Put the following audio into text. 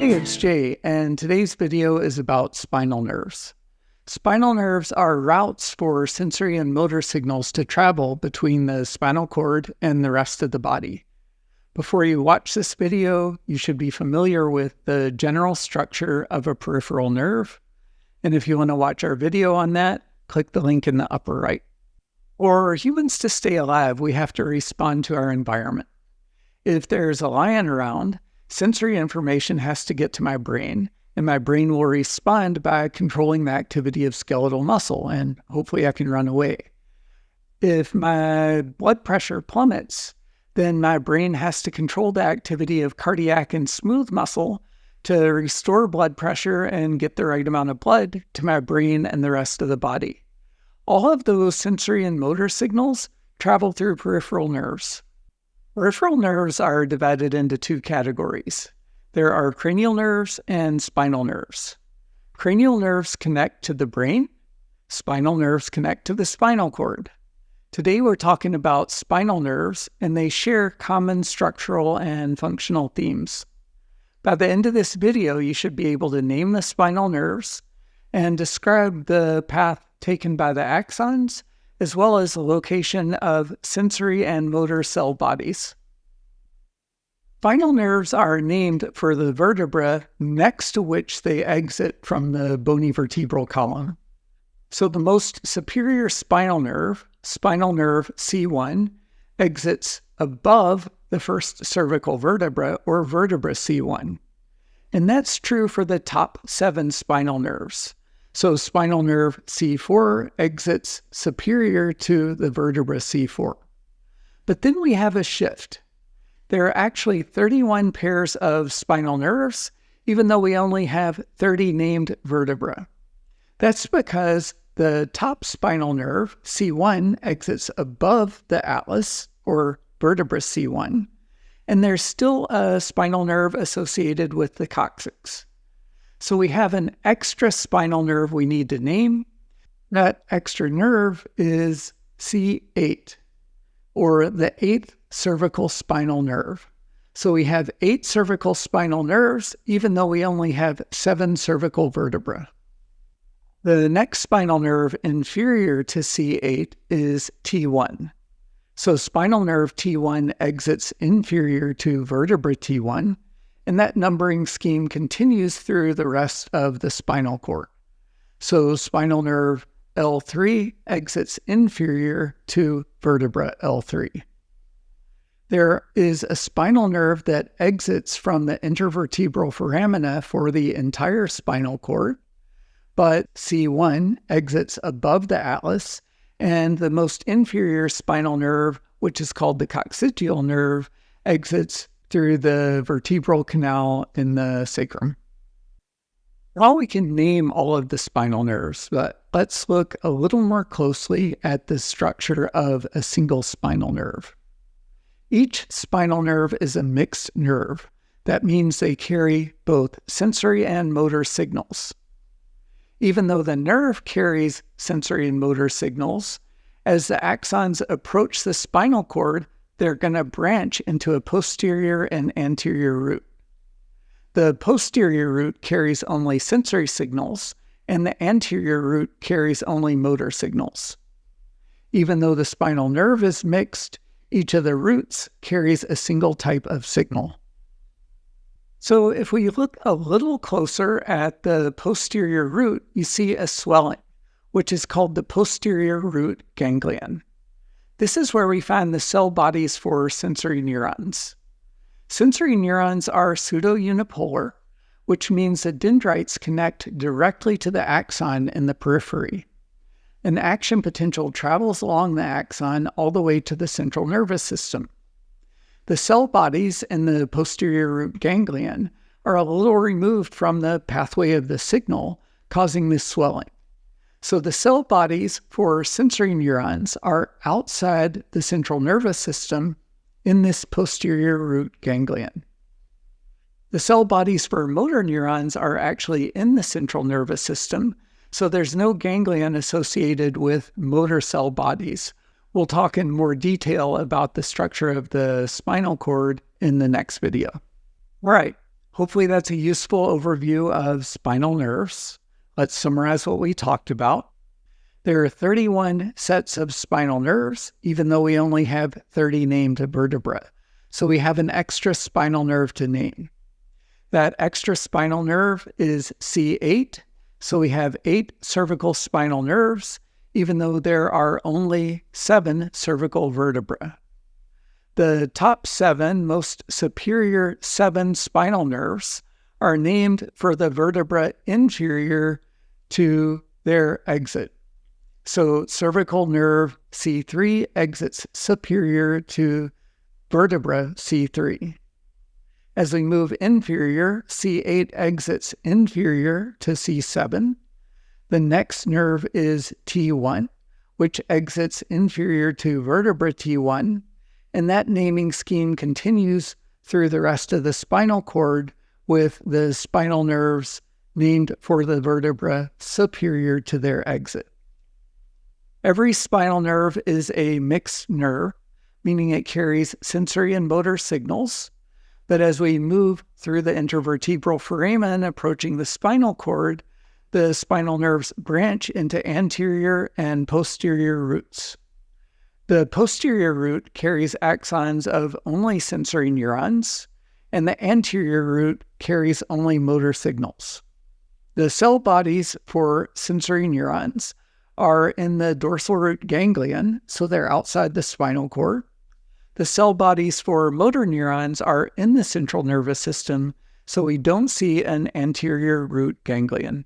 Hey, it's Jay, and today's video is about spinal nerves. Spinal nerves are routes for sensory and motor signals to travel between the spinal cord and the rest of the body. Before you watch this video, you should be familiar with the general structure of a peripheral nerve. And if you want to watch our video on that, click the link in the upper right. For humans to stay alive, we have to respond to our environment. If there's a lion around, sensory information has to get to my brain, and my brain will respond by controlling the activity of skeletal muscle, and hopefully I can run away. If my blood pressure plummets, then my brain has to control the activity of cardiac and smooth muscle to restore blood pressure and get the right amount of blood to my brain and the rest of the body. All of those sensory and motor signals travel through peripheral nerves. Peripheral nerves are divided into two categories. There are cranial nerves and spinal nerves. Cranial nerves connect to the brain. Spinal nerves connect to the spinal cord. Today we're talking about spinal nerves, and they share common structural and functional themes. By the end of this video, you should be able to name the spinal nerves and describe the path taken by the axons, as well as the location of sensory and motor cell bodies. Spinal nerves are named for the vertebra next to which they exit from the bony vertebral column. So the most superior spinal nerve C1, exits above the first cervical vertebra, or vertebra C1. And that's true for the top 7 spinal nerves. So spinal nerve C4 exits superior to the vertebra C4. But then we have a shift. There are actually 31 pairs of spinal nerves, even though we only have 30 named vertebrae. That's because the top spinal nerve, C1, exits above the atlas, or vertebra C1, and there's still a spinal nerve associated with the coccyx. So we have an extra spinal nerve we need to name. That extra nerve is C8, or the 8th cervical spinal nerve. So we have 8 cervical spinal nerves, even though we only have 7 cervical vertebrae. The next spinal nerve inferior to C8 is T1. So spinal nerve T1 exits inferior to vertebra T1, and that numbering scheme continues through the rest of the spinal cord. So spinal nerve L3 exits inferior to vertebra L3. There is a spinal nerve that exits from the intervertebral foramina for the entire spinal cord, but C1 exits above the atlas, and the most inferior spinal nerve, which is called the coccygeal nerve, exits through the vertebral canal in the sacrum. Well, we can name all of the spinal nerves, but let's look a little more closely at the structure of a single spinal nerve. Each spinal nerve is a mixed nerve. That means they carry both sensory and motor signals. Even though the nerve carries sensory and motor signals, as the axons approach the spinal cord, they're going to branch into a posterior and anterior root. The posterior root carries only sensory signals, and the anterior root carries only motor signals. Even though the spinal nerve is mixed, each of the roots carries a single type of signal. So if we look a little closer at the posterior root, you see a swelling, which is called the posterior root ganglion. This is where we find the cell bodies for sensory neurons. Sensory neurons are pseudo-unipolar, which means the dendrites connect directly to the axon in the periphery. An action potential travels along the axon all the way to the central nervous system. The cell bodies in the posterior root ganglion are a little removed from the pathway of the signal, causing this swelling. So the cell bodies for sensory neurons are outside the central nervous system in this posterior root ganglion. The cell bodies for motor neurons are actually in the central nervous system, so there's no ganglion associated with motor cell bodies. We'll talk in more detail about the structure of the spinal cord in the next video. All right, Hopefully that's a useful overview of spinal nerves. Let's summarize what we talked about. There are 31 sets of spinal nerves, even though we only have 30 named vertebrae. So we have an extra spinal nerve to name. That extra spinal nerve is C8. So we have 8 cervical spinal nerves, even though there are only 7 cervical vertebrae. The top 7, most superior 7 spinal nerves are named for the vertebra inferior to their exit. So cervical nerve C3 exits superior to vertebra C3. As we move inferior, C8 exits inferior to C7. The next nerve is T1, which exits inferior to vertebra T1, and that naming scheme continues through the rest of the spinal cord with the spinal nerves named for the vertebra superior to their exit. Every spinal nerve is a mixed nerve, meaning it carries sensory and motor signals. But as we move through the intervertebral foramen approaching the spinal cord, the spinal nerves branch into anterior and posterior roots. The posterior root carries axons of only sensory neurons, and the anterior root carries only motor signals. The cell bodies for sensory neurons are in the dorsal root ganglion, so they're outside the spinal cord. The cell bodies for motor neurons are in the central nervous system, so we don't see an anterior root ganglion.